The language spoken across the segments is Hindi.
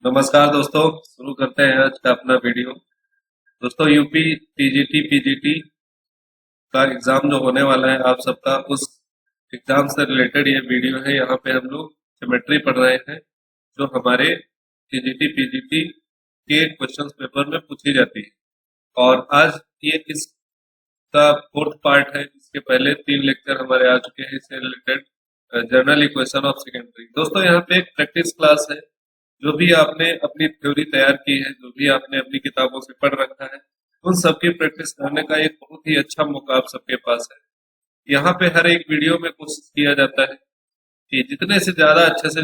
नमस्कार दोस्तों, शुरू करते हैं आज का अपना वीडियो। दोस्तों, यूपी टीजीटी पीजीटी का एग्जाम जो होने वाला है आप सबका, उस एग्जाम से रिलेटेड ये वीडियो है। यहाँ पे हम लोग ज्योमेट्री पढ़ रहे हैं जो हमारे टीजीटी पीजीटी के क्वेश्चंस पेपर में पूछी जाती है। और आज ये इसका फोर्थ पार्ट है। इसके पहले 3 लेक्चर हमारे आ चुके हैं इससे related, general equation of secondary. दोस्तों, यहाँ पे एक प्रैक्टिस क्लास है। जो भी आपने अपनी थ्योरी तैयार की है, जो भी आपने अपनी किताबों से पढ़ रखा है, उन सबकी प्रैक्टिस करने का एक बहुत ही अच्छा मौका आप सबके पास है। यहाँ पे हर एक वीडियो में कोशिश किया जाता है कि जितने से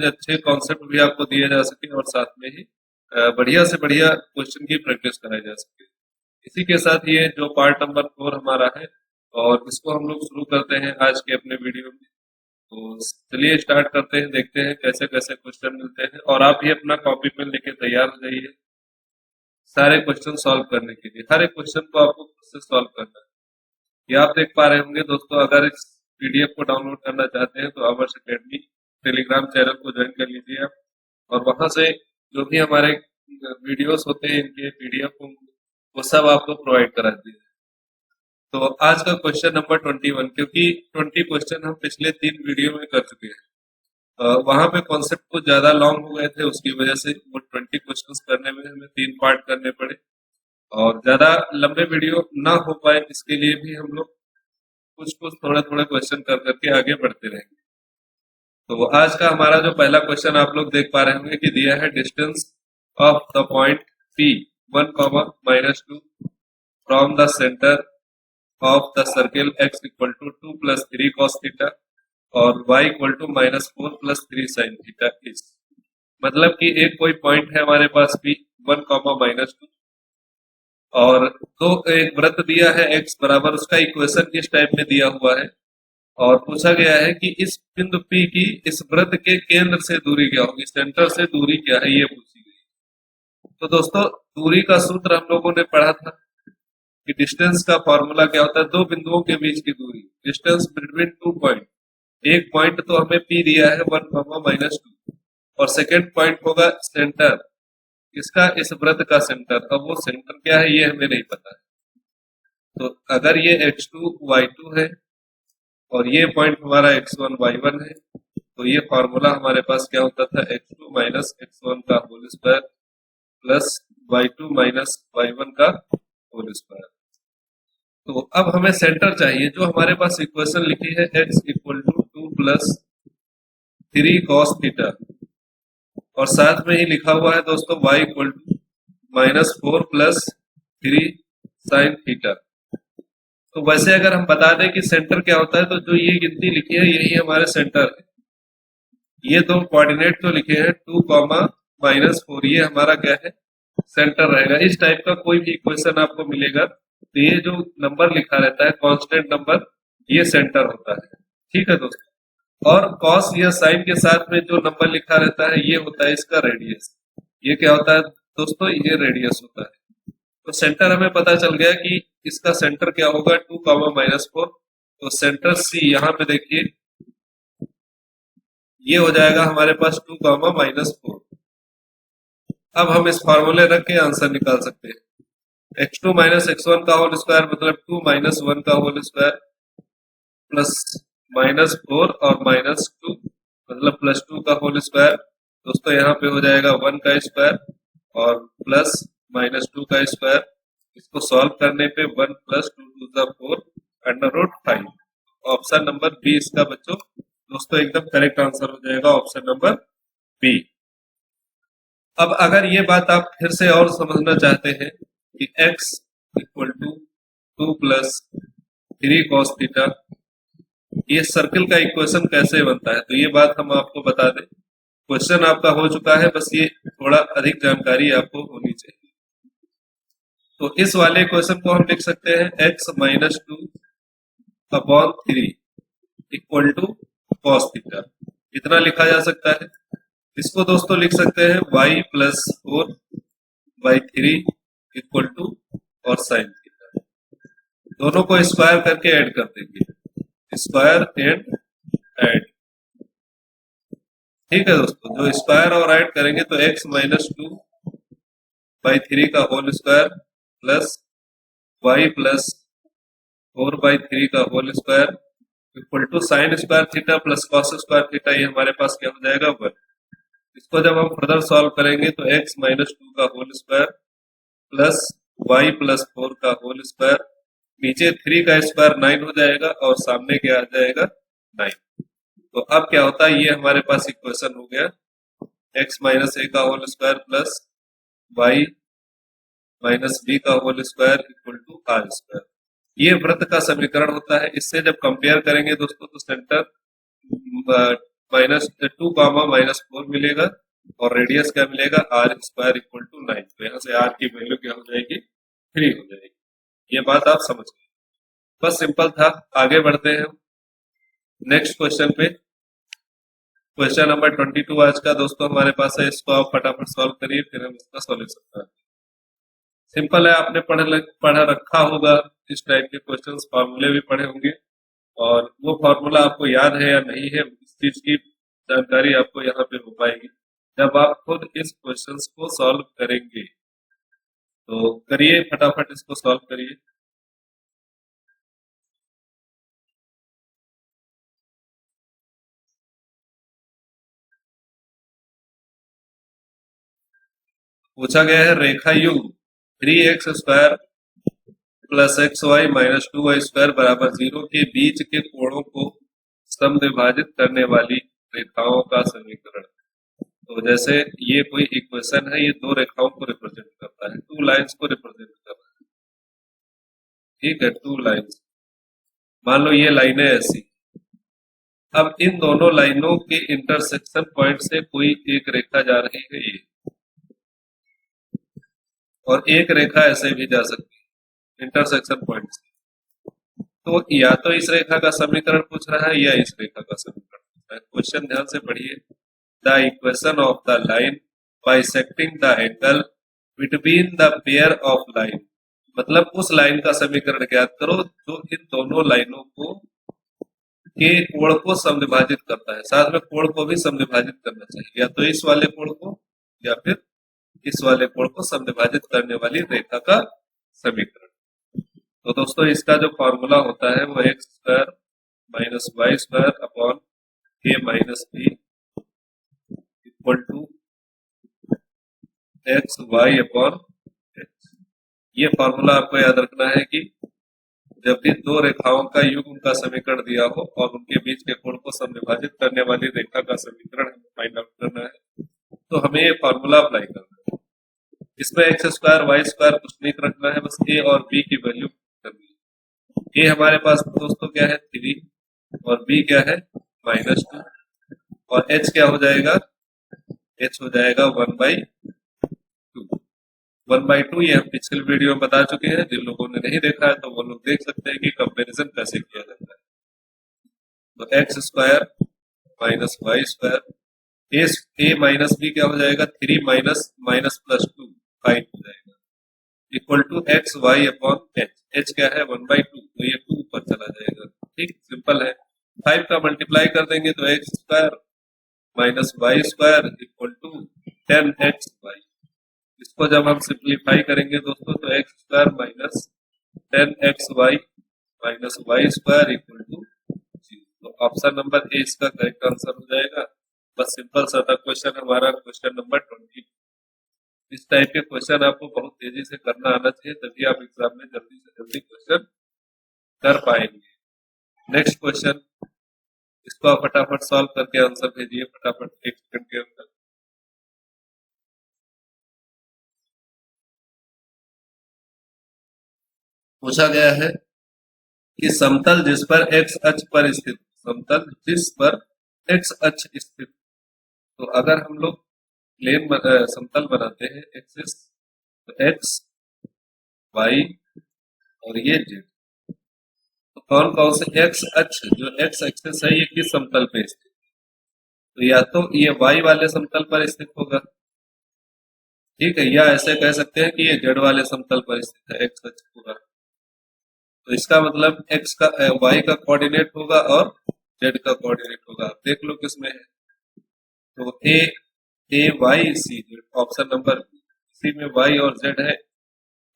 अच्छे कॉन्सेप्ट भी आपको दिए जा सके और साथ में ही बढ़िया से बढ़िया क्वेश्चन की प्रैक्टिस कराई जा सके। इसी के साथ ये जो पार्ट नंबर 4 हमारा है, और इसको हम लोग शुरू करते हैं आज के अपने वीडियो में। तो चलिए स्टार्ट करते हैं, देखते हैं कैसे कैसे क्वेश्चन मिलते हैं। और आप भी अपना कॉपी पेन लेके तैयार हो जाइए सारे क्वेश्चन सॉल्व करने के लिए। हर एक क्वेश्चन को आपको खुद से सॉल्व करना है। ये आप देख पा रहे होंगे दोस्तों। अगर इस पीडीएफ को डाउनलोड करना चाहते हैं तो आवर्स अकेडमी टेलीग्राम चैनल को ज्वाइन कर लीजिए आप, और वहां से जो भी हमारे वीडियोस होते हैं इनके पीडीएफ वो सब आपको प्रोवाइड करा दीजिए। तो आज का क्वेश्चन नंबर 21, क्योंकि 20 क्वेश्चन हम पिछले 3 वीडियो में कर चुके हैं। वहां पे कॉन्सेप्ट कुछ ज्यादा लॉन्ग हो गए थे, उसकी वजह से वो 20 क्वेश्चंस करने में हमें 3 पार्ट करने पड़े। और ज्यादा लंबे वीडियो ना हो पाए, इसके लिए भी हम लोग कुछ कुछ थोड़ा थोड़ा क्वेश्चन कर करके आगे बढ़ते रहेंगे। तो आज का हमारा जो पहला क्वेश्चन आप लोग देख पा रहे होंगे कि दिया है distance of the point P 1, -2 from the centre of the circle x equal to 2 + 3 cos theta और y equal to -4 + 3 sin theta is. मतलब कि एक कोई पॉइंट है हमारे पास p 1, -2, और दो एक वृत्त दिया है x बराबर, उसका इक्वेशन इस टाइप में दिया हुआ है। और पूछा गया है कि इस बिंदु P की इस वृत्त के केंद्र से दूरी क्या होगी, सेंटर से दूरी क्या है, ये पूछी गई। तो दोस्तों, दूरी का सूत्र हम लोगों ने पढ़ा था कि डिस्टेंस का फॉर्मूला क्या होता है, दो बिंदुओं के बीच की दूरी, डिस्टेंस बिटवीन 2 पॉइंट। एक पॉइंट तो हमें P दिया है 1, -2, और सेकेंड पॉइंट होगा सेंटर इसका, इस वृत्त का सेंटर। अब वो सेंटर क्या है ये हमें नहीं पता है। तो अगर ये x2 y2 है और ये पॉइंट हमारा x1 y1 है, तो ये फॉर्मूला हमारे पास क्या होता था, x2 - x1 का whole square plus y2 - y1 का होल स्क्वायर। तो अब हमें सेंटर चाहिए। जो हमारे पास इक्वेशन लिखी है x equal to 2 + 3 cos theta, और साथ में ही लिखा हुआ है दोस्तों y equal to -4 + 3 sin theta. तो वैसे अगर हम बता दें कि सेंटर क्या होता है, तो जो ये गिनती लिखी है यही हमारे सेंटर है। ये दो कोऑर्डिनेट तो लिखे हैं 2, -4, ये हमारा क्या है, सेंटर रहेगा। इस टाइप का कोई भी इक्वेशन आपको मिलेगा तो ये जो नंबर लिखा रहता है कांस्टेंट नंबर, ये सेंटर होता है। ठीक है दोस्तों। और कॉस या साइन के साथ में जो नंबर लिखा रहता है ये होता है इसका रेडियस। ये क्या होता है दोस्तों, ये रेडियस होता है। तो सेंटर हमें पता चल गया कि इसका सेंटर क्या होगा, 2, -4। तो सेंटर सी यहाँ पे देखिए, ये हो जाएगा हमारे पास 2, -4। अब हम इस फॉर्मूले रख के आंसर निकाल सकते हैं। x2 - x1 का होल स्क्वायर मतलब 2 - 1 का होल स्क्वायर प्लस -4 और -2 मतलब +2 का होल स्क्वायर। दोस्तों यहाँ पे हो जाएगा 1 का स्क्वायर और प्लस -2 का स्क्वायर। इसको सॉल्व करने पे 1 + 2 × 4 √5। ऑप्शन नंबर बी इसका बच्चों दोस्तों एकदम करेक्ट आंसर हो जाएगा, ऑप्शन नंबर बी। अब अगर ये बात आप फिर से और समझना चाहते हैं कि x equal to 2 + 3 cos theta, ये सर्किल का इक्वेशन कैसे बनता है, तो ये बात हम आपको बता दें। क्वेश्चन आपका हो चुका है, बस ये थोड़ा अधिक जानकारी आपको होनी चाहिए। तो इस वाले क्वेश्चन को हम लिख सकते हैं x - 2/3 equal to cos theta, इतना लिखा जा सकता है। इसको दोस्तों लिख सकते हैं y + 4/3 इक्वल टू और साइन थीटा। दोनों को स्क्वायर करके ऐड कर देंगे, स्क्वायर एंड ऐड। ठीक है दोस्तों, जो स्क्वायर और ऐड करेंगे तो x माइनस 2/3 का whole square plus y plus 4/3 का whole square equal to sine square theta plus cos square theta, ये हमारे पास क्या हो जाएगा 1। इसको जब हम फर्दर सॉल्व करेंगे तो x माइनस 2 का whole square plus y plus 4 का होल स्क्वायर, नीचे 3 का स्क्वायर 9 हो जाएगा और सामने क्या आ जाएगा 9। तो अब क्या होता है, ये हमारे पास इक्वेशन हो गया x माइनस a का whole square plus y minus b का whole square equal to R square. ये वृत्त का समीकरण होता है। इससे जब कंपेयर करेंगे दोस्तों तो सेंटर -2, -4 मिलेगा और रेडियस क्या मिलेगा आर स्क्वायर इक्वल टू 9। तो यहाँ से आर की वैल्यू क्या हो जाएगी 3 हो जाएगी। ये बात आप समझ गए, बस सिंपल था। आगे बढ़ते हैं नेक्स्ट क्वेश्चन पे। क्वेश्चन नंबर 22 आज का दोस्तों हमारे पास है। इसको आप फटाफट सॉल्व करिए, फिर हम इसका सॉल्यूशन करें। सिंपल है, आपने पढ़ा रखा होगा इस टाइप के क्वेश्चंस, फॉर्मूले भी पढ़े होंगे और वो फॉर्मूला आपको याद है या नहीं है, इस चीज की जानकारी आपको यहाँ पे हो पाएगी जब आप खुद इस क्वेश्चंस को सॉल्व करेंगे। तो करिए फटाफट, इसको सॉल्व करिए। पूछा गया है रेखा युग 3x² plus xy minus 2y² बराबर 0 के बीच के कोणों को समद्विभाजित करने वाली रेखाओं का समीकरण। तो जैसे ये कोई इक्वेशन है, ये दो रेखाओं को रिप्रेजेंट करता है, टू लाइंस को रिप्रेजेंट कर रहा है। ठीक है, टू लाइंस। मान लो ये लाइनें ऐसी, अब इन दोनों लाइनों के इंटरसेक्शन पॉइंट से कोई एक रेखा जा रही है ये, और एक रेखा ऐसे भी जा सकती है इंटरसेक्शन पॉइंट से। तो या तो इस रेखा का समीकरण पूछ रहा है या इस रेखा का समीकरण पूछ रहा है। क्वेश्चन ध्यान से पढ़िए। The equation of the line bisecting the angle between the pair of line, मतलब उस लाइन का समीकरण ज्ञात करो जो इन दोनों लाइनों को के कोण को समद्विभाजित करता है। साथ में कोण को भी समद्विभाजित करना चाहिए, या तो इस वाले कोण को या फिर इस वाले कोण को समद्विभाजित करने वाली रेखा का समीकरण। तो दोस्तों इसका जो फॉर्मूला होता है वो x² minus y² upon a minus b equal to X Y upon X. ये फॉर्मूला आपको याद रखना है कि जब भी दो रेखाओं का युग्म का समीकरण दिया हो और उनके बीच के कोण को समद्विभाजित करने वाली रेखा का समीकरण हमें फाइंड आउट करना है, तो हमें ये फॉर्मूला अप्लाई करना है। इसमें x² y² कुछ नहीं रखना है, बस a और b की वैल्यू करनी है। a हमारे पास दोस्तों क्या है 3 और b क्या है -2 और h क्या हो जाएगा, h हो जाएगा 1/2। 1/2 ये हम पिछले वीडियो में बता चुके हैं। जिन लोगों ने नहीं देखा है तो वो लोग देख सकते हैं कि कंपैरिजन कैसे किया जाता है। तो x² minus y², a minus b क्या हो जाएगा 3 माइनस माइनस प्लस 2 5 हो जाएगा equal to X Y upon H. H क्या है 1/2, तो ये 2 ऊपर चला जाएगा। ठीक, सिंपल है। 5 का मल्टीप्लाई कर देंगे तो x² minus y² equal to 10xy। इसको जब हम सिंप्लीफाई करेंगे दोस्तों तो x² minus 10xy minus y² equal to 0। तो ऑप्शन नंबर ए इसका करेक्ट आंसर हो जाएगा। बस सिंपल सा था क्वेश्चन हमारा, क्वेश्चन नंबर 20। इस टाइप के क्वेश्चन आपको बहुत तेजी से करना आना चाहिए, तभी आप एग्जाम में जल्दी से जल्दी क्वेश्चन कर पाएंगे। नेक्स्ट क्वेश्चन, इसको आप फटाफट सॉल्व करके आंसर भेजिए फटाफट 1 सेकंड के अंदर। पूछा गया है कि समतल जिस पर x अक्ष पर स्थित, समतल जिस पर x अक्ष स्थित, तो अगर हम लोग प्लेन समतल बनाते हैं एक्सिस, तो x y और ये z, तो कौन कौन से x अक्ष, जो x एक्सिस है ये किस समतल पे स्थित, तो या तो ये y वाले समतल पर स्थित होगा, ठीक है, या ऐसे कह सकते हैं कि ये z वाले समतल पर स्थित है x अक्ष पूरा। तो इसका मतलब x का y का कोऑर्डिनेट होगा और z का कोऑर्डिनेट होगा। आप देख लो किसमें है, तो A Y C Z, option number C में वाई और जेड है।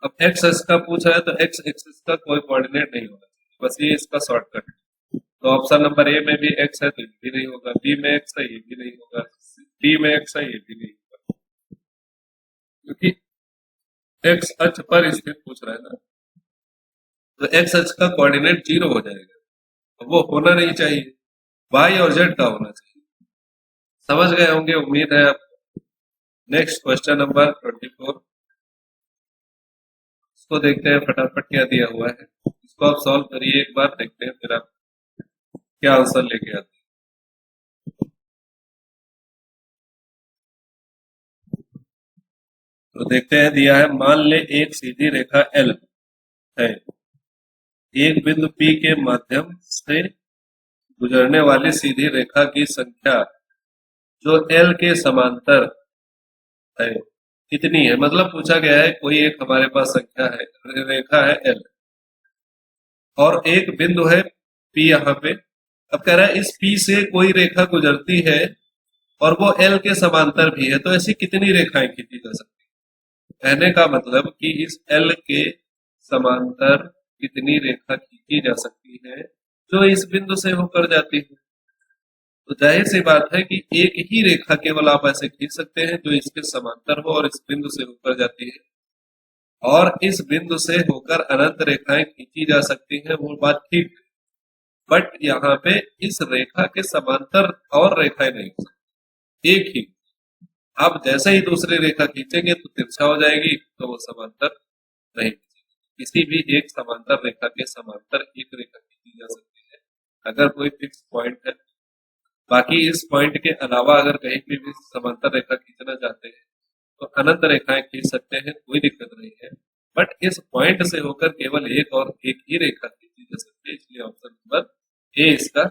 अब एक्स एक्स का पूछा है तो एक्स एक्सिस का कोई कोऑर्डिनेट नहीं होना चाहिए, बस ये इसका शॉर्टकट है। तो ऑप्शन नंबर ए में भी एक्स है तो ये भी नहीं होगा, बी में एक्स है ये भी नहीं होगा, डी में एक्स है ये भी नहीं होगा, क्योंकि एक्स अक्ष पर स्थित पूछ रहा है ना, तो एक्स अक्ष का कोऑर्डिनेट 0 हो जाएगा, तो वो होना नहीं चाहिए, वाई और जेड का होना चाहिए। समझ गए होंगे, उम्मीद है आप। नेक्स्ट क्वेश्चन नंबर 24, इसको देखते हैं फटाफट क्या दिया हुआ है। इसको आप सॉल्व करिए एक बार, देखते हैं फिर आप क्या आंसर लेके आते हैं। तो देखते हैं, दिया है मान ले एक सीधी रेखा एल है, एक बिंदु पी के माध्यम से गुजरने वाली सीधी रेखा की संख्या जो एल के समांतर है कितनी है। मतलब पूछा गया है कोई एक हमारे पास संख्या है, रेखा है एल, और एक बिंदु है पी यहाँ पे। अब कह रहा है इस पी से कोई रेखा गुजरती है और वो एल के समांतर भी है, तो ऐसी कितनी रेखाएं खींची जा सकती है। कहने का मतलब कि इस एल के समांतर कितनी रेखा खींची जा सकती है जो इस बिंदु से होकर जाती है। तो जाहिर सी बात है कि एक ही रेखा केवल आप ऐसे खींच सकते हैं जो इसके समांतर हो और इस बिंदु से होकर जाती है, और इस बिंदु से होकर अनंत रेखाएं खींची जा सकती हैं, वो बात ठीक है। बट यहाँ पे इस रेखा के समांतर और रेखाएं नहीं हो सकती, एक ही। आप जैसे ही दूसरी रेखा खींचेंगे तो तिरछा हो जाएगी, तो वो समांतर नहीं खींचेगी। किसी भी एक समांतर रेखा के समांतर एक रेखा खींची जा सकती है अगर कोई फिक्स पॉइंट है। बाकी इस पॉइंट के अलावा अगर कहीं भी समांतर रेखा खींचना चाहते हैं तो अनंत रेखाएं खींच सकते हैं, कोई दिक्कत नहीं है। बट इस पॉइंट से होकर केवल एक और एक ही रेखा खींची जा सकती है, इसलिए ऑप्शन नंबर ए इसका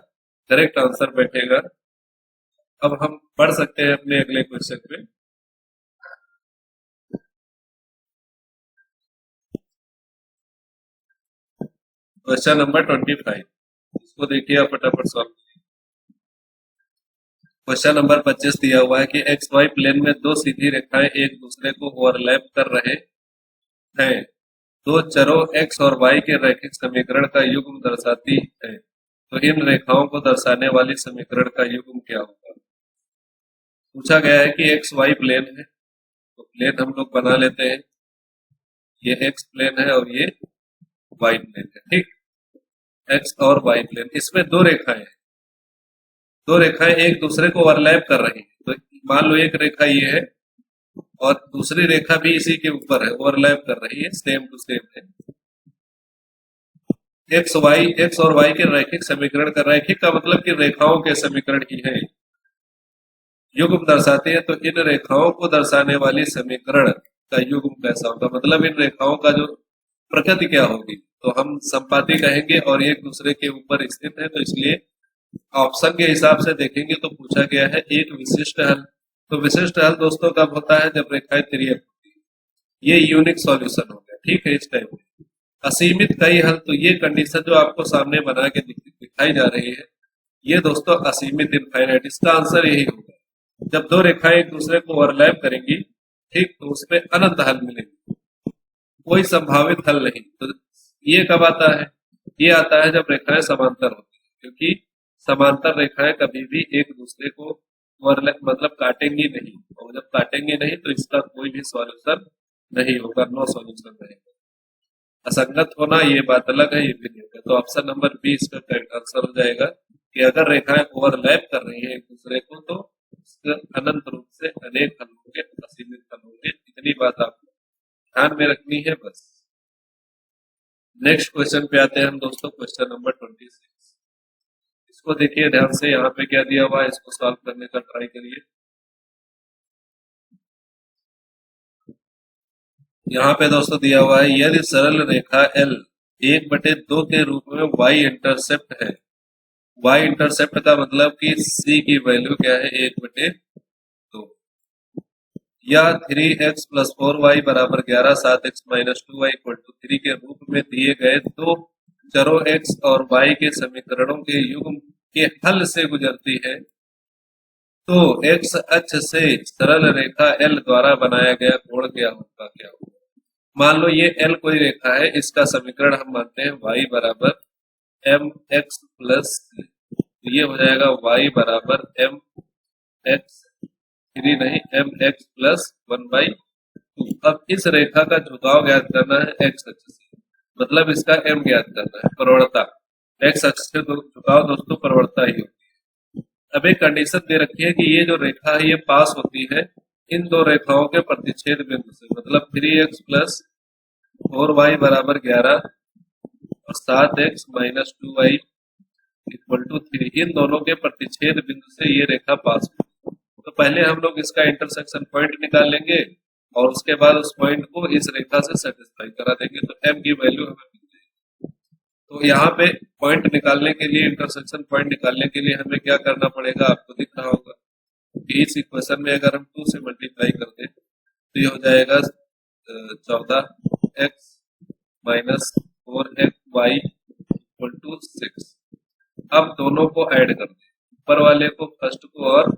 करेक्ट आंसर बैठेगा। अब हम पढ़ सकते हैं अपने अगले क्वेश्चन पे। क्वेश्चन नंबर 25, इसको देखिए आप फटाफट सॉल्व। क्वेश्चन नंबर 25 दिया हुआ है कि एक्स वाई प्लेन में दो सीधी रेखाएं एक दूसरे को ओवरलैप कर रहे हैं, दो चरों एक्स और वाई के रैखिक समीकरण का युग्म दर्शाती है, तो इन रेखाओं को दर्शाने वाली समीकरण का युग्म क्या होगा। पूछा गया है कि एक्स वाई प्लेन है, तो प्लेन हम लोग बना लेते हैं, ये एक्स प्लेन है और ये वाई प्लेन है, ठीक। एक्स और वाई प्लेन, इसमें दो रेखाएं हैं, दो रेखाएं एक दूसरे को ओवरलैप कर रही है। तो मान लो एक रेखा ये है और दूसरी रेखा भी इसी के ऊपर है, ओवरलैप कर रही है, सेम टू सेम है। एक्स और वाई के रैखिक समीकरण का, रैखिक का मतलब कि रेखाओं के समीकरण की है, युग्म दर्शाते हैं। तो इन रेखाओं को दर्शाने वाली समीकरण का युग्म कैसा होगा, मतलब इन रेखाओं का जो प्रकृति क्या होगी, तो हम संपाती कहेंगे और एक दूसरे के ऊपर स्थित है, तो इसलिए ऑप्शन के हिसाब से देखेंगे तो पूछा गया है एक विशिष्ट हल। तो विशिष्ट हल दोस्तों कब होता है, जब रेखाएं तिर्यक होती है। ये यूनिक सॉल्यूशन हो गया, ठीक है। इस टाइप में असीमित कई हल, तो ये कंडीशन जो आपको सामने बना के दिखाई जा रही है, ये दोस्तों असीमित इनफाइनाइट, इसका आंसर यही होगा। जब दो रेखाएं एक दूसरे को ओवरलैप करेंगी, ठीक, तो उसमें अनंत हल मिलेंगे, कोई संभावित हल नहीं। तो ये कब आता है, ये आता है जब रेखाएं समांतर होती है, क्योंकि समांतर रेखाएं कभी भी एक दूसरे को ओवरलैप मतलब काटेंगी नहीं, और जब काटेंगे नहीं तो इसका कोई भी सॉल्यूशन नहीं होगा, नो सॉल्यूशन रहेगा। असंगत होना ये बात अलग है, ये भी नहीं होगा। तो ऑप्शन नंबर बी इसका करेक्ट आंसर हो जाएगा कि अगर रेखाएं ओवरलैप कर रही है एक दूसरे को तो अनंत रूप से अनेक हल होंगे, असीमित हल होंगे। इतनी बात आपको ध्यान में रखनी है बस। नेक्स्ट क्वेश्चन पे आते हैं हम दोस्तों, क्वेश्चन नंबर 26। इसको देखिए ध्यान से, यहाँ पे क्या दिया हुआ है, इसको सॉल्व करने का ट्राई करिए। यहाँ पे दोस्तों दिया हुआ है यदि सरल रेखा एल 1/2 के रूप में वाई इंटरसेप्ट है, वाई इंटरसेप्ट का मतलब कि सी की वैल्यू क्या है, 1/2, या 3x + 4y = 11, 7x - 2y = 3 के रूप में दिए गए दो चरों x और y के समीकरणों के युग्म के हल से गुजरती है, तो एक्स अक्ष से सरल रेखा एल द्वारा बनाया गया कोण क्या होगा, क्या होगा। मान लो ये एल कोई रेखा है, इसका समीकरण हम मानते हैं y बराबर एम एक्स प्लस, ये हो जाएगा y बराबर एम एक्स थ्री नहीं एम एक्स प्लस 1/2। अब इस रेखा का झुकाव ज्ञात करना है एक्स अक्ष से, मतलब इसका एम ज्ञात करना है, प्रवणता। एक्स अक्ष से झुकाव दोस्तों प्रवणता ही होती है। अब एक कंडीशन दे रखी है कि ये जो रेखा है ये पास होती है इन दो रेखाओं के प्रतिच्छेद बिंदु से, मतलब 3x प्लस 4y बराबर 11 और 7x minus 2y equal to 3, इन दोनों के प्रतिच्छेद बिंदु से ये रेखा पास होती है। तो पहले हम लोग इसका इंटरसेक्शन पॉइंट निकाल लेंगे और उसके बाद उस पॉइंट को इस रेखा से सेटिस्फाई करा देंगे, तो m की वैल्यू हमें मिल जाएगी। तो यहाँ पे पॉइंट निकालने के लिए, इंटरसेक्शन पॉइंट निकालने के लिए हमें क्या करना पड़ेगा, आपको दिख रहा होगा कि इस इक्वेशन में अगर हम 2 से मल्टीप्लाई कर दें तो ये हो जाएगा 14x minus 4xy equal to 6। अब दोनों को ऐड कर दें, ऊपर वाले को फर्स्ट को और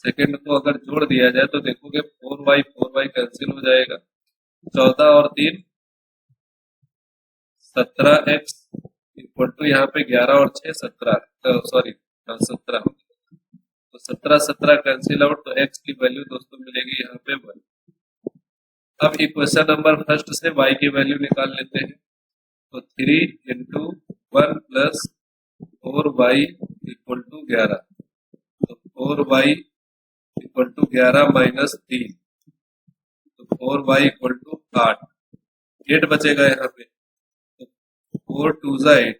सेकंड को अगर जोड़ दिया जाए तो देखोगे 4y कैंसिल हो जाएगा, 14 और 3 17x इक्वल टू यहाँ पे 11 और 6 17, सॉरी 17, तो 17 कैंसिल आउट, तो x की वैल्यू दोस्तों मिलेगी यहाँ पे 1। अब इक्वेशन नंबर फर्स्ट से y की वैल्यू निकाल लेते हैं, तो 3 into 1 plus 4y equal to 11, तो 4y इक्वल टू 11 माइनस 3, तो 4y इक्वल टू 8, 8 बचेगा यहाँ पे, तो 4 2 8,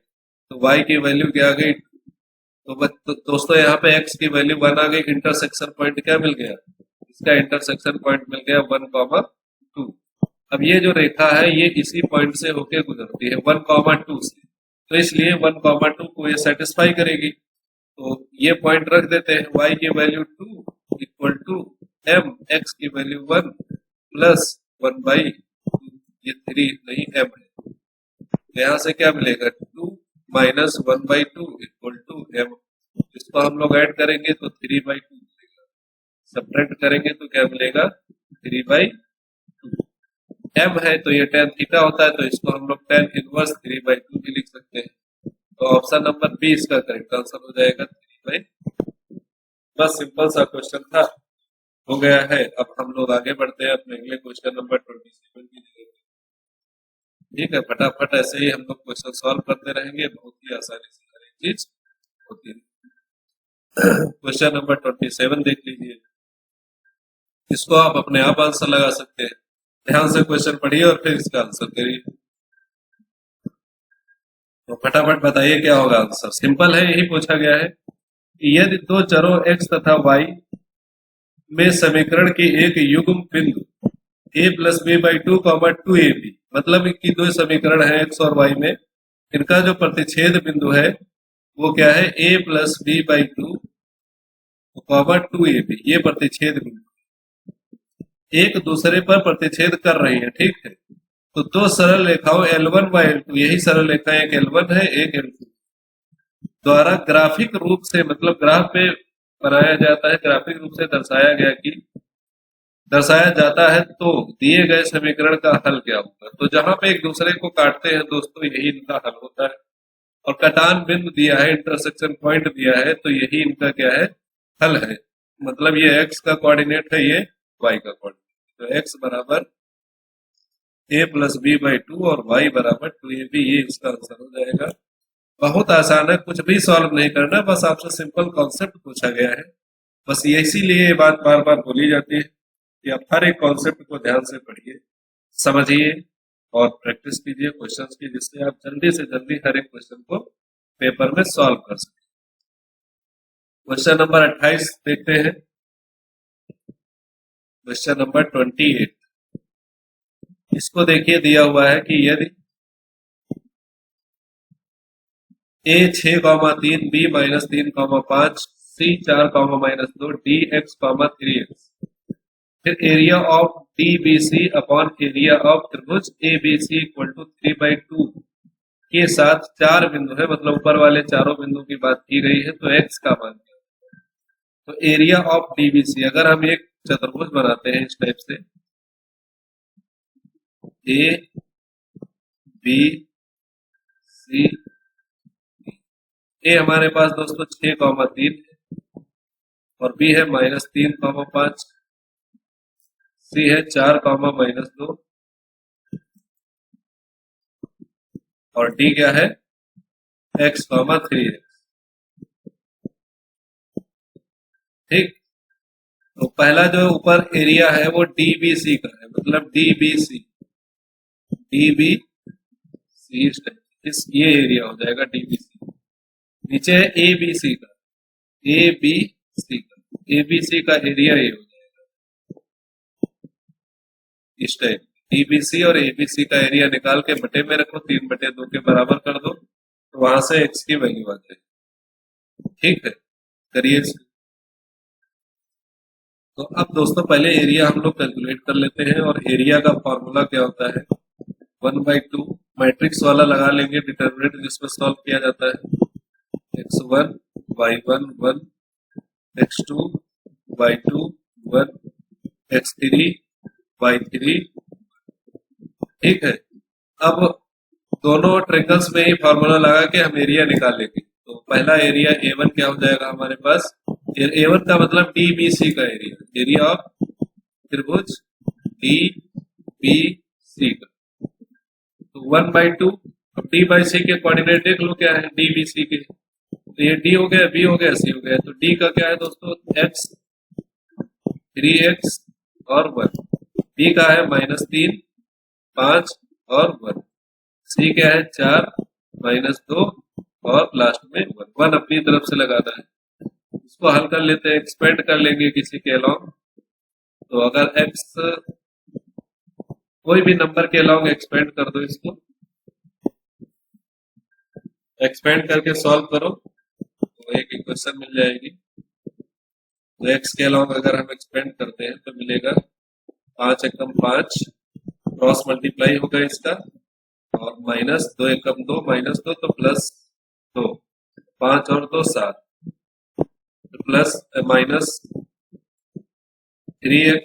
तो y की वैल्यू क्या आ गई, तो दोस्तों यहाँ पे x की वैल्यू 1 आ गई। इंटरसेक्शन पॉइंट क्या मिल गया, इसका इंटरसेक्शन पॉइंट मिल गया 1,2। अब ये जो रेखा है ये इसी पॉइंट से होके गुजरती है 1,2 से, तो इसलिए 1,2 को ये सेटिस्फाई करेगी। तो ये पॉइंट रख देते हैं, y की value 2 equal to m, x की वैल्यू 1 प्लस 1/2, ये 3 नहीं m है, तो यहाँ से क्या मिलेगा 2 माइनस 1/2 इक्वल टू m। इसको हम लोग ऐड करेंगे तो 3/2 मिलेगा, सब्ट्रैक्ट करेंगे तो क्या मिलेगा 3/2। m है तो ये tan थीटा होता है, तो इसको हम लोग tan इनवर्स 3/2 भी लिख सकते हैं। तो ऑप्शन नंबर बी इसका करेक्ट आंसर हो जाएगा 3/2। बस सिंपल सा क्वेश्चन था, हो गया है। अब हम लोग आगे बढ़ते हैं अपने अगले क्वेश्चन नंबर 27 की जगह। ठीक है, फटाफट ऐसे ही हम लोग क्वेश्चन सॉल्व करते रहेंगे, बहुत ही आसानी से हर एक चीज होती है। क्वेश्चन नंबर 27 देख लीजिए, इसको आप अपने आप आंसर लगा सकते हैं। ध्यान से क्वेश्चन पढ़िए और फिर इसका आंसर करिए। तो फटाफट बताइए क्या होगा आंसर। सिंपल है, यही पूछा गया है कि यदि दो चरों x तथा y में समीकरण की एक युग्म बिंदु a plus B by 2 2ab, मतलब कि दो समीकरण है x और y में, इनका जो प्रतिच्छेद बिंदु है वो क्या है a plus B by 2 2ab, ये प्रतिच्छेद बिंदु एक दूसरे पर प्रतिच्छेद कर रही है। ठीक है, तो दो सरल रेखाओं L1 व L2, यही सरल रेखा एक L1 है एक L2 द्वारा ग्राफिक रूप से, मतलब ग्राफ पे बनाया जाता है, ग्राफिक रूप से दर्शाया जाता है, तो दिए गए समीकरण का हल क्या होगा। तो जहां पे एक दूसरे को काटते हैं दोस्तों, यही इनका हल होता है। और कटान बिंदु दिया है, इंटरसेक्शन पॉइंट दिया है, तो यही इनका क्या है हल है। मतलब ये x का कोऑर्डिनेट है, ये y का कोऑर्डिनेट, तो x बराबर a प्लस बी बाई 2 और y बराबर 2ab, ये इसका आंसर हो जाएगा। बहुत आसान है, कुछ भी सॉल्व नहीं करना, बस आपसे सिंपल कॉन्सेप्ट पूछा गया है। बस इसीलिए ये बात बार बार बोली जाती है कि आप हर एक कॉन्सेप्ट को ध्यान से पढ़िए, समझिए और प्रैक्टिस कीजिए क्वेश्चंस की, जिससे आप जल्दी से जल्दी हर एक क्वेश्चन को पेपर में सॉल्व कर सकें। क्वेश्चन नंबर 28 देखते हैं। क्वेश्चन नंबर 28, इसको देखिए, दिया हुआ है कि यदि a 6,3 b minus 3,5 c 4,-2 d x 3x, फिर area of DBC upon area of त्रिभुज ABC इक्वल टू 3/2 के साथ चार बिंदु है, मतलब ऊपर वाले चारों बिंदु की बात की गई है, तो x का मान क्या है। तो एरिया ऑफ डीबीसी, अगर हम एक चतुर्भुज बनाते हैं इस टाइप से, ए बी सी, ए हमारे पास दोस्तों 6,3 है और बी है -3,5, सी है 4,-2 और डी क्या है x,3x। ठीक, तो पहला जो ऊपर एरिया है वो डीबीसी का है, मतलब डीबीसी, डीबीसी इस ये एरिया हो जाएगा डीबीसी। नीचे है एबीसी का, एबीसी का एरिया ये हो जाएगा इस टाइप। डीबीसी और एबीसी का एरिया निकाल के बटे में रखो, 3/2 के बराबर कर दो, तो वहां से x की वैल्यू आ जाएगी। ठीक है, करिए। तो अब दोस्तों पहले एरिया हम लोग कैलकुलेट कर लेते हैं, और एरिया का फॉर्मूला क्या होता है 1/2 मैट्रिक्स वाला लगा लेंगे डिटरमिनेंट जिसमें सॉल्व किया जाता है। x1 y1 1, x2 y2 1, x3 y3। ठीक है, अब दोनों ट्रिंगल्स में ही फॉर्मूला लगा के हम एरिया निकाल लेंगे। तो पहला एरिया A1 क्या हो जाएगा हमारे पास, A1 का मतलब DBC का एरिया, एरिया ऑफ त्रिभुज DBC का, तो 1/2। अब D/C के कोऑर्डिनेट देख लो क्या है DBC के, तो ये D हो गया, B हो गया, C हो गया, तो D का क्या है दोस्तों x, 3x और 1, B का है -3, 5 और 1, C क्या है 4, -2 और लास्ट में 1 अपनी तरफ से लगाना है। इसको हल कर लेते हैं, एक्सपेंड कर लेंगे किसी के अलाउंग। तो अगर x कोई भी नंबर के अलाउंग एक्सपेंड कर दो, इसको एक्सपेंड करके सॉल्व करो तो एक इक्वेशन मिल जाएगी। तो x के अलाउंग अगर हम एक्सपेंड करते हैं तो मिलेगा 5 एकम 5, क्रॉस मल्टीप्लाई होगा इसका, और -2 एकम 2, -2 तो +2, 5 और 2 7, प्लस -3x,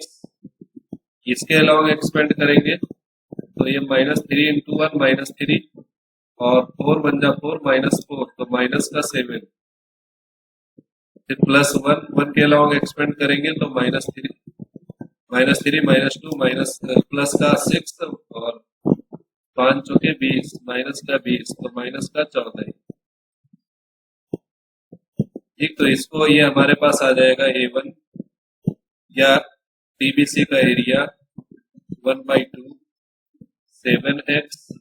इसके अलावा एक्सपेंड करेंगे तो ये -3 इंटू 1 -3, और 4 बन जा 4, -4 तो माइनस का 7, फिर +1, 1 के अलावा एक्सपेंड करेंगे तो -3, -2 माइनस प्लस का 6 और 5 चौके 20, माइनस का 20 तो माइनस का 14। ठीक, तो इसको ये हमारे पास आ जाएगा A1 या DBC का area 1/2 7x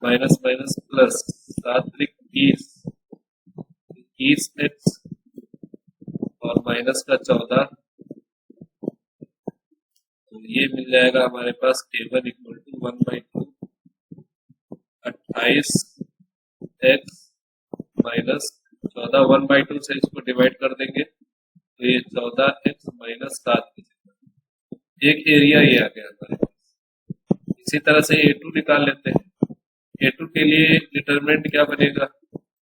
minus minus plus 21x और माइनस का 14, तो ये मिल जाएगा हमारे पास A1 equal to 1/2 28x minus 14, 1/2 से इसको डिवाइड कर देंगे तो ये 14x माइनस 7, एक एरिया ये आ गया हमारे पास। इसी तरह से A2 निकाल लेते हैं। A2 के लिए डिटरमिनेंट क्या बनेगा,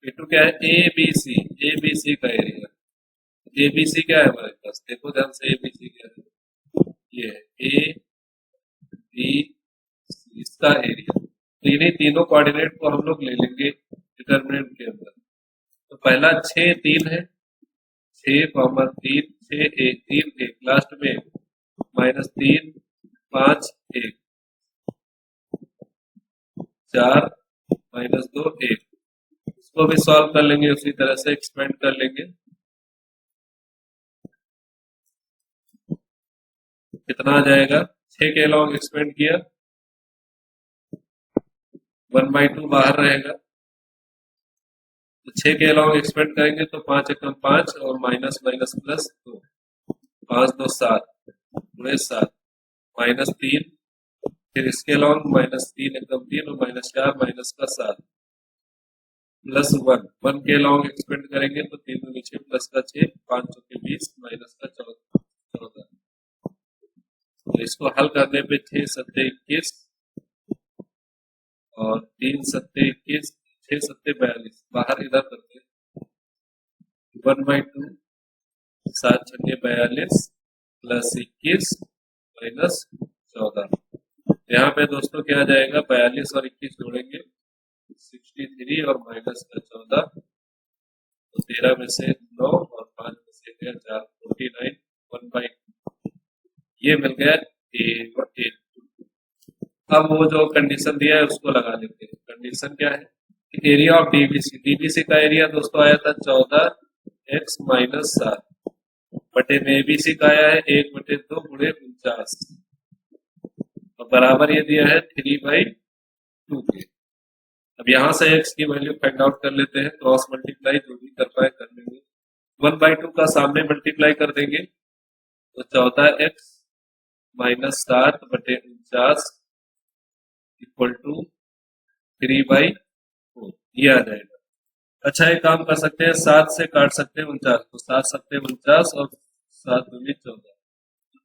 A2 क्या है ABC का एरिया, ABC क्या है हमारे पास, देखो ध्यान से ABC क्या है, ये है ABC, इसका एरिया। तो इन्हीं तीनों कोऑर्डिनेट को हम लोग ले लेंगे डिटरमिनेंट के अंदर। तो पहला 6 3 है, 6,3 6 1 3 1, लास्ट में -3 5 1 4 -2 1, इसको भी सॉल्व कर लेंगे, उसी तरह से एक्सपेंड कर लेंगे। कितना आ जाएगा, 6 के अलावा एक्सपेंड किया 1/2 बाहर रहेगा, तो 6 के अलावा एक्सपेंड करेंगे तो 5 एकम 5 और माइनस माइनस प्लस 2, 5 2 7 पूरे 7, -3, फिर इसके अलावा -3 एकम 3 और -4 माइनस का 7 प्लस 1, 1 के अलावा एक्सपेंड करेंगे तो 3 में नीचे प्लस का 6, 5 चौके 20 माइनस का 14। तो इसको हल करने पे 6 सत्ते 21 और 3 सत्ते 21, 6 सत्ते 42, बाहर इधर करते 1/2 7 छन्ने 42 प्लस 21 माइनस 14। यहाँ पे दोस्तों क्या आ जाएगा, 42 और 21 जोड़ेंगे 63 और माइनस का 14, तो 13 में से 9 और 5 में से गया 4, 49 1/2। ये मिल गया A1। अब वो जो कंडीशन दिया है उसको लगा लेते हैं। कंडीशन क्या है, एरिया ऑफ डीबीसी, डीबीसी का एरिया दोस्तों आया था 14x माइनस 7 बटे में एबीसी का आया है 1/2 गुणे 49 और बराबर ये दिया है 3/2 के। अब यहाँ से x की वैल्यू फाइंड आउट कर लेते हैं, क्रॉस मल्टीप्लाई जो भी कर पाए कर लेंगे। 1/2 का सामने मल्टीप्लाई कर देंगे तो 14x माइनस 7 बटे 49 इक्वल टू 3/4, ये आ जाएगा। अच्छा एक काम कर सकते हैं, 7 से काट सकते हैं 49, तो 7 सकते 49 और 7 दूनी 14,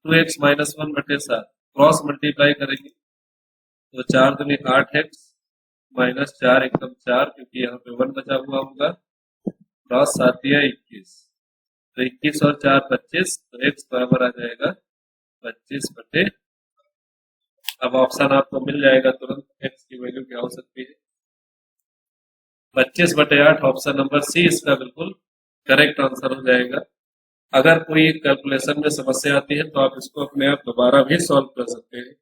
2x माइनस 1 बटे 7 क्रॉस मल्टीप्लाई करेंगे तो 4 दूनी 8x माइनस 4 एकदम 4, क्योंकि यहाँ पे 1 बचा हुआ होगा, क्रॉस 7 दिया 21, तो 21 और 4 25, तो x बराबर आ जाएगा 25 बटे। अब ऑप्शन आपको मिल जाएगा तुरंत, x की वैल्यू क्या हो सकती है, 25/8। ऑप्शन नंबर सी इसका बिल्कुल करेक्ट आंसर हो जाएगा। अगर कोई कैलकुलेशन में समस्या आती है तो आप इसको अपने आप दोबारा भी सॉल्व कर सकते हैं।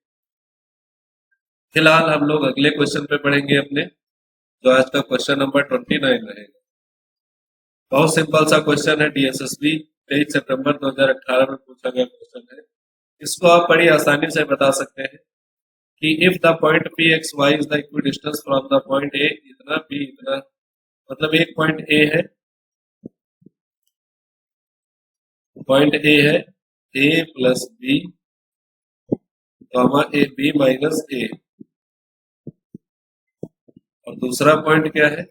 फिलहाल हम लोग अगले क्वेश्चन पे पढ़ेंगे अपने, जो आज का क्वेश्चन नंबर 29 रहेगा। बहुत सिंपल सा क्वेश्चन है, डीएसएसबी 23 सितंबर 2018 में पूछा गया क्वेश्चन है। इसको आप बड़ी आसानी से बता सकते हैं कि if the point P X Y is the equidistance from the point A, इतना बी इतना, मतलब एक पॉइंट ए है, पॉइंट ए है A plus B comma A B minus A, और दूसरा पॉइंट क्या है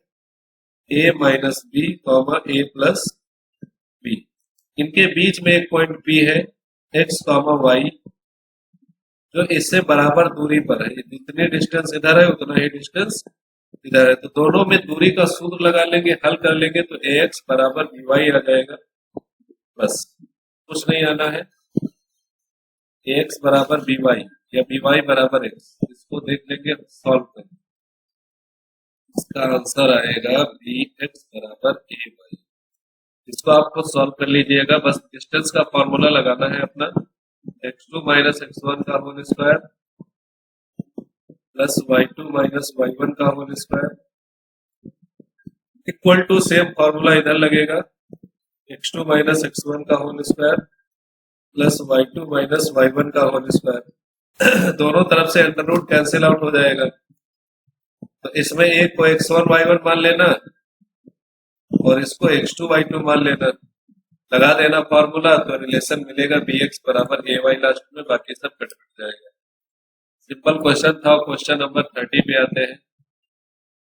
A minus B comma A plus B. इनके बीच में एक पॉइंट बी है एक्स कॉमा वाई, जो इससे बराबर दूरी पर है। जितनी डिस्टेंस इधर है उतना ही डिस्टेंस इधर है, तो दोनों में दूरी का सूत्र लगा लेंगे, हल कर लेंगे तो ए एक्स बराबर बी वाई आ जाएगा। बस कुछ नहीं आना है, ए एक्स बराबर बी वाई या बी वाई बराबर एक्स, इसको देख लेंगे सॉल्व कर, इसका आंसर आएगा बी एक्स बराबर ए वाई। इसको आपको सॉल्व कर लीजिएगा, बस डिस्टेंस का फॉर्मूला लगाना है अपना, x2 माइनस x1 का whole square plus y2 minus y1 का whole square equal to, same formula इधर लगेगा, x2 माइनस x1 का whole square plus y2 minus y1 का होल स्क्वायर। दोनों तरफ से अंडर रूट कैंसिल आउट हो जाएगा, तो इसमें एक को x1 y1 मान लेना और इसको x2 y2 मान लेना, लगा देना फॉर्मूला, तो रिलेशन मिलेगा बी एक्स बराबर ए वाई लास्ट में, बाकी सब कट जाएगा। सिंपल क्वेश्चन था। क्वेश्चन नंबर 30 पे आते हैं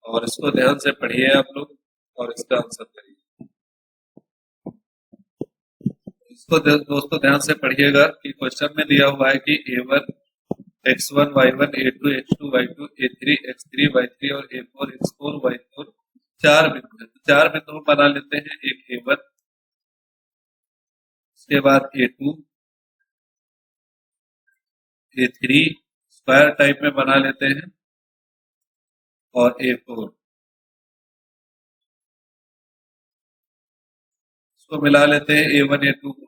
और इसको ध्यान से पढ़िए आप लोग और इसका आंसर करिए। इसको दोस्तों ध्यान से पढ़िएगा कि क्वेश्चन में दिया हुआ है कि a1 x1 y1 a2 x2 y2 a3 x3 y3 और a4 x4 y4 चार बिंदु है, तो चार बिंदु बना लेते हैं। एक a1, उसके बाद a2 a3 स्क्वायर टाइप में बना लेते हैं और a4, इसको मिला लेते हैं a1 a2 को।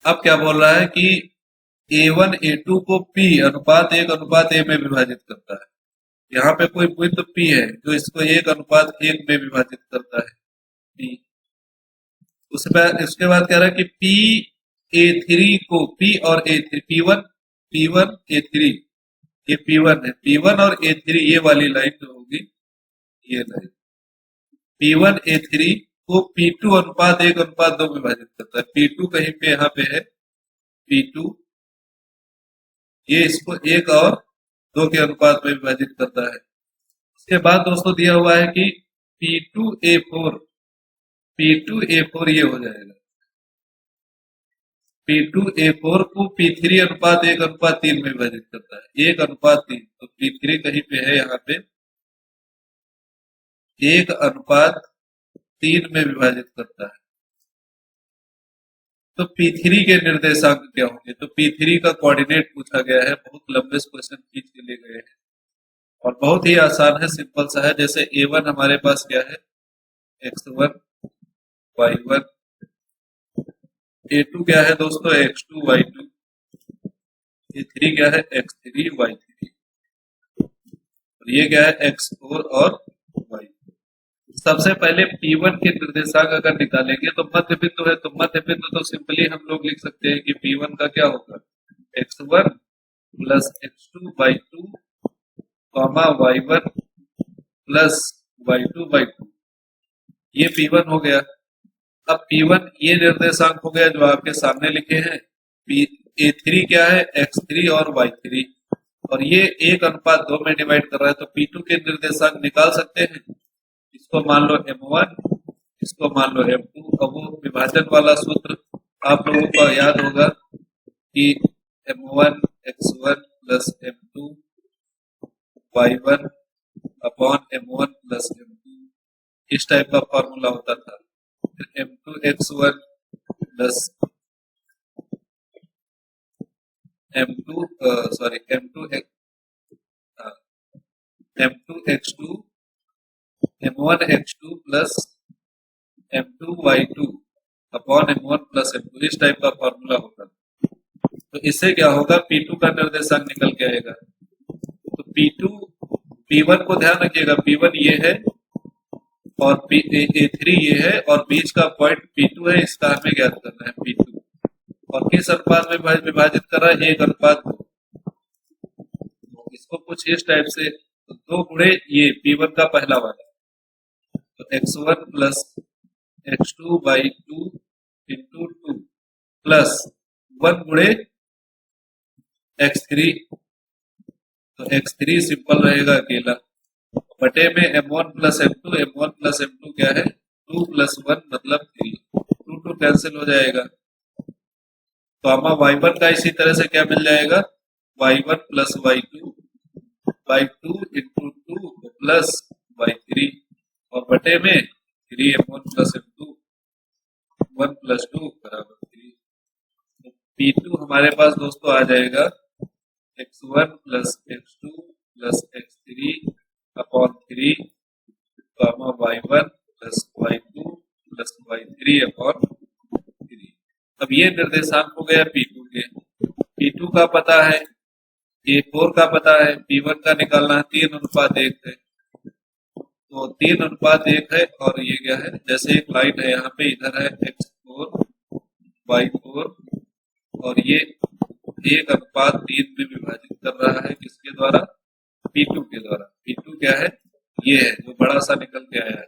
अब क्या बोल रहा है कि a1 a2 को p अनुपात 1:a में विभाजित करता है। यहाँ पे कोई बिंदु p है जो इसको 1:1 में विभाजित करता है p। उसके बाद कह रहा है कि p a3 को p और a3 p1 a3, ये p1 है, p1 और a3 ये वाली लाइन जो होगी, ये लाइन p1 a3 को p2 अनुपात 1:2 में विभाजित करता है। p2 कहीं पे यहाँ पे है p2, ये इसको 1 और 2 के अनुपात में विभाजित करता है। उसके बाद दोस्तों दिया हुआ है कि p2 a4 ये हो जाएगा। P2A4 को P3 अनुपात 1:3 में विभाजित करता है, 1:3। तो P3 कहीं पे है यहाँ पे 1:3 में विभाजित करता है। तो P3 के निर्देशांक क्या होंगे? तो P3 का कोऑर्डिनेट पूछा गया है, बहुत लंबे क्वेश्चन खींच के ले गए हैं और बहुत ही आसान है, सिंपल सा है। जैसे A1 हमारे पास क्या है, x1 y1, A2 क्या है दोस्तों, x2 y2, A3 क्या है, x3 y3, और ये क्या है, x4 और y। सबसे पहले P1 के निर्देशांक अगर निकालेंगे तो मध्य बिंदु है, तो मध्य बिंदु तो सिंपली हम लोग लिख सकते हैं कि P1 का क्या होगा, x1 plus x2 y2 comma y1 plus y2 y2, ये P1 हो गया। अब P1 ये निर्देशांक हो गया जो आपके सामने लिखे हैं। A3 क्या है, x3 और y3, और ये 1:2 में डिवाइड कर रहा है, तो P2 के निर्देशांक निकाल सकते हैं। इसको मान लो M1, इसको मान लो M2। अब वो विभाजन वाला सूत्र आप लोगों को याद होगा कि M1 x1 plus M2 y1 upon M1 plus M2, इस टाइप का फॉर्मूला होता था। फिर M2 x1 plus M2 sorry M2 x2 M1 x2 plus M2 y2 upon M1 plus M2, इस टाइप का फॉर्मूला होगा। तो इससे क्या होगा, P2 का निर्देशांक निकल के आएगा। तो P2, P1 को ध्यान रखिएगा, P1 ये है और A3 ये है और बीच का पॉइंट P2 है, इसका हमें ज्ञात करना है P2। और किस अनुपात में विभाजित कर रहा है, 1:2। इसको कुछ इस टाइप से, तो 2 गुणे ये P1 का पहला वाला, तो x1 plus x2 by 2 into 2 plus 1 गुणे x3, तो x3 सिंपल रहेगा अकेला, बटे में M1 plus M2, M1 plus M2 क्या है, 2 प्लस 1 मतलब 3, 2 कैंसिल हो जाएगा। तो हमारा y1 का इसी तरह से क्या मिल जाएगा, y1 plus y2 by 2 into 2 plus y3, और बटे में 3M1 प्लस M2, 1 प्लस 2 बराबर 3। तो P2 हमारे पास दोस्तों आ जाएगा x1 plus x2 plus x3 upon 3 comma y1 plus y2 plus y3 upon 3। अब ये निर्देशांक हो गया P2 के। P2 का पता है, A4 का पता है, P1 का निकालना है, 3:1 है। तो 3:1 है और ये क्या है, जैसे एक लाइन है यहाँ पे, इधर है x4 y4 और ये 1:3 में विभाजित कर रहा है, किसके द्वारा, P2 के द्वारा। P2 क्या है, ये है जो बड़ा सा निकल के आया है।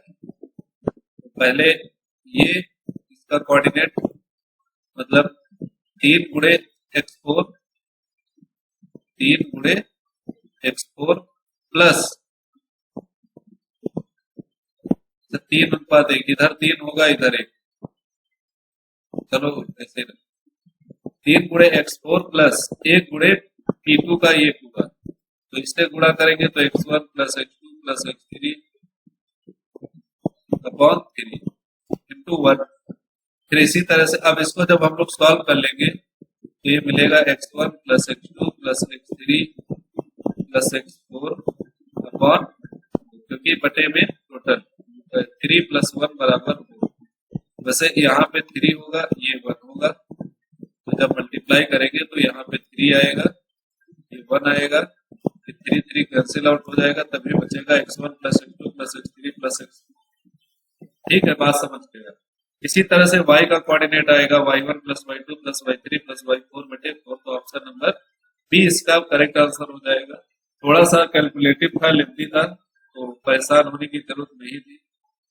तो पहले ये इसका कोऑर्डिनेट मतलब 3 गुणे x4, 3 गुणे x4 प्लस 3:1, इधर 3 होगा इधर 1, चलो ऐसे 3 गुणे x4 प्लस 1 गुणे P2 का 1 होगा, तो इससे गुणा करेंगे तो x1 plus x2 plus x3 upon 3 into 1। फिर इसी तरह से अब इसको जब हम लोग सॉल्व कर लेंगे तो ये मिलेगा x1 plus x2 plus x3 plus x4 upon, क्योंकि बटे में टोटल 3 प्लस 1 बराबर 4। वैसे यहाँ पे 3 होगा, ये 1 होगा, तो जब मल्टीप्लाई करेंगे तो यहाँ पे 3 आएगा, ये 1 आएगा, ये 3 3 कैंसिल आउट हो जाएगा, तभी बचेगा x1 plus x2 plus x3 plus x। ठीक है, बात समझ गया। इसी तरह से y का कोऑर्डिनेट आएगा y1 plus y2 plus y3 plus y4 बटे 4, तो ऑप्शन नंबर बी इसका करेक्ट आंसर हो जाएगा। थोड़ा सा कैलकुलेटिव था, लेंथी था, तो परेशान होने की जरूरत नहीं थी।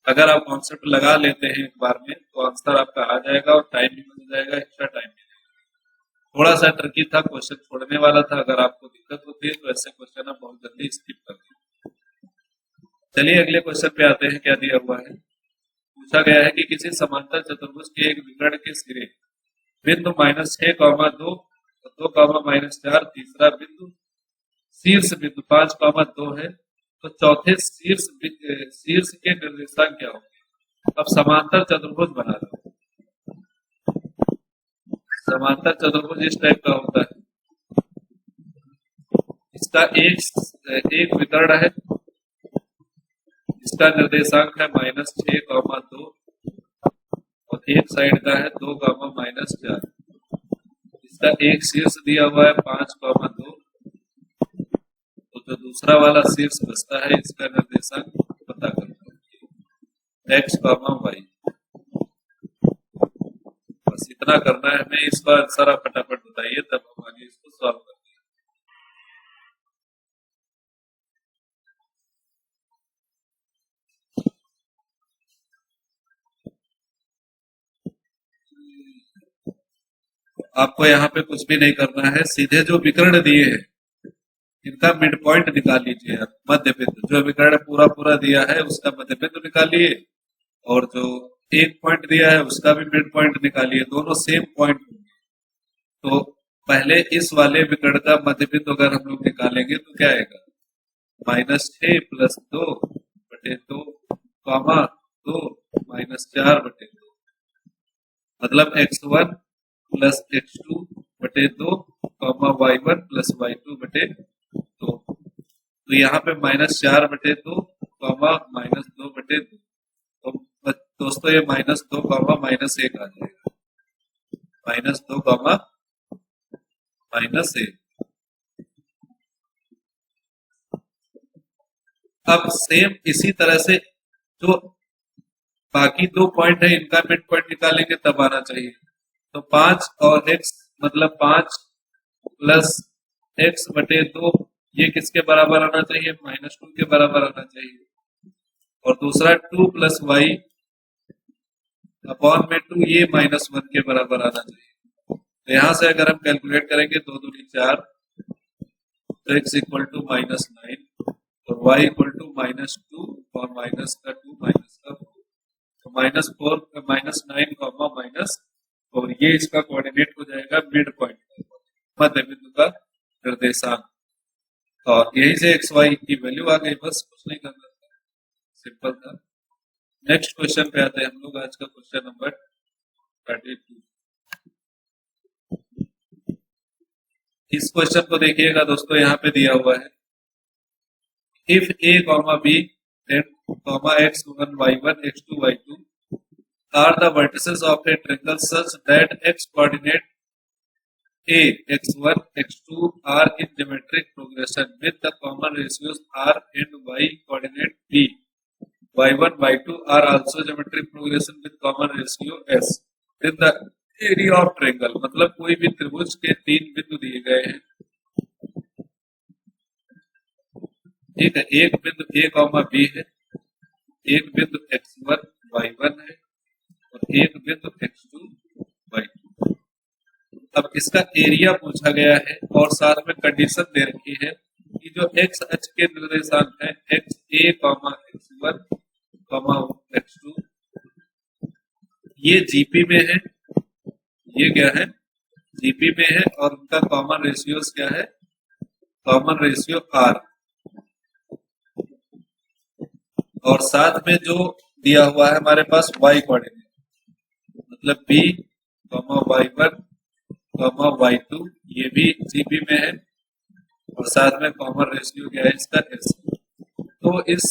अगर आप कॉन्सेप्ट लगा लेते हैं एक बार में तो आंसर आपका आ जाएगा और टाइम भी बच जाएगा, एक्स्ट्रा टाइम भी। थोड़ा सा ट्रिकी था, क्वेश्चन छोड़ने वाला था, अगर आपको दिक्कत होती है तो ऐसे क्वेश्चन आप बहुत जल्दी स्किप कर दें। चलिए अगले क्वेश्चन पे आते हैं, क्या दिया हुआ है। पूछा गया है कि किसी समांतर चतुर्भुज के एक विकर्ण के सिरे बिंदु -6, 2, 2, -4, तीसरा बिंदु शीर्ष बिंदु 5, 2 है, तो चौथे शीर्ष के निर्देशांक क्या होंगे। अब समांतर चतुर्भुज बना लो। समांतर चतुर्भुज इस टाइप का होता है। इसका एक विकर्ण है, इसका निर्देशांक है -6, 2 और एक साइड का है 2, -4। इसका एक शीर्ष दिया हुआ है 5, 2, तो जो दूसरा वाला शीर्ष बचता है इसका निर्देशांक पता करना x, y। बस इतना करना है हमें। इसका आंसर आप फटाफट बताइए, तब हम आगे इसको सॉल्व करेंगे। आपको यहाँ पे कुछ भी नहीं करना है, सीधे जो विकर्ण दिए हैं इनका मिड पॉइंट निकाल लीजिए आप। मध्य बिंदु जो विकर्ण पूरा पूरा दिया है उसका मध्य बिंदु निकालिए, और जो एक पॉइंट दिया है उसका भी मिड पॉइंट निकालिए। दोनों सेम पॉइंट होंगे। तो पहले इस वाले विकर्ण का मध्य बिंदु अगर हम लोग निकालेंगे तो क्या आएगा, -6 + 2/2, 2 -4/2, मतलब x1 + x2/2, y1 + y2/2। तो यहाँ पे -4/2, -2/2। तो दोस्तों ये -2, -1 आ जाएगा। -2, -1। अब सेम इसी तरह से जो बाकी 2 पॉइंट है इनका मिड पॉइंट निकालेंगे तब आना चाहिए। तो 5 और x मतलब 5 + x/2, ये किसके बराबर आना चाहिए, -2 के बराबर आना चाहिए। और दूसरा 2 + y/2, ये -1 के बराबर आना चाहिए। तो यहाँ से अगर हम कैलकुलेट करेंगे 2 दूनी 4, तो x = -9 और y = -2 और माइनस का 2 माइनस का 4, तो -4 -9, -4, ये इसका कोऑर्डिनेट हो जाएगा मिड पॉइंट, मध्य बिंदु का निर्देशांक। और यही से x y की वैल्यू आ गई। बस कुछ नहीं करना था, सिंपल था। नेक्स्ट क्वेश्चन पे आते हैं हम लोग। आज का क्वेश्चन नंबर 32। इस क्वेश्चन को देखिएगा दोस्तों, यहाँ पे दिया हुआ है if a, b then x1 y1 x2 y2 are the vertices of a triangle such that x coordinate a, x1 x2 are in geometric progression with the common ratios r and y coordinate b, y1 y2 are also geometric progression with common ratio s, then the area of triangle, मतलब कोई भी त्रिभुज के 3 बिंदु दिए गए हैं। ठीक है, एक बिंदु a, b है, एक बिंदु x1 y1 है और एक बिंदु x2 y2। अब इसका एरिया पूछा गया है और साथ में कंडीशन दे रखी है कि जो x अक्ष के निर्देशांक है x1, x2, ये जीपी में है, ये क्या है, जीपी में है, और उनका कॉमन रेशियोज क्या है, कॉमन रेशियो r, और साथ में जो दिया हुआ है हमारे पास y कोऑर्डिनेट, मतलब b, y1, y2, ये भी जीपी में है, और साथ में कॉमन रेशियो क्या है इसका s। तो इस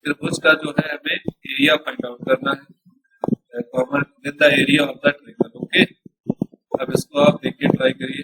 त्रिभुज का जो है हमें एरिया फाइंड आउट करना है, common the area of the triangle. Okay, अब इसको आप देखिए, ट्राई करिए।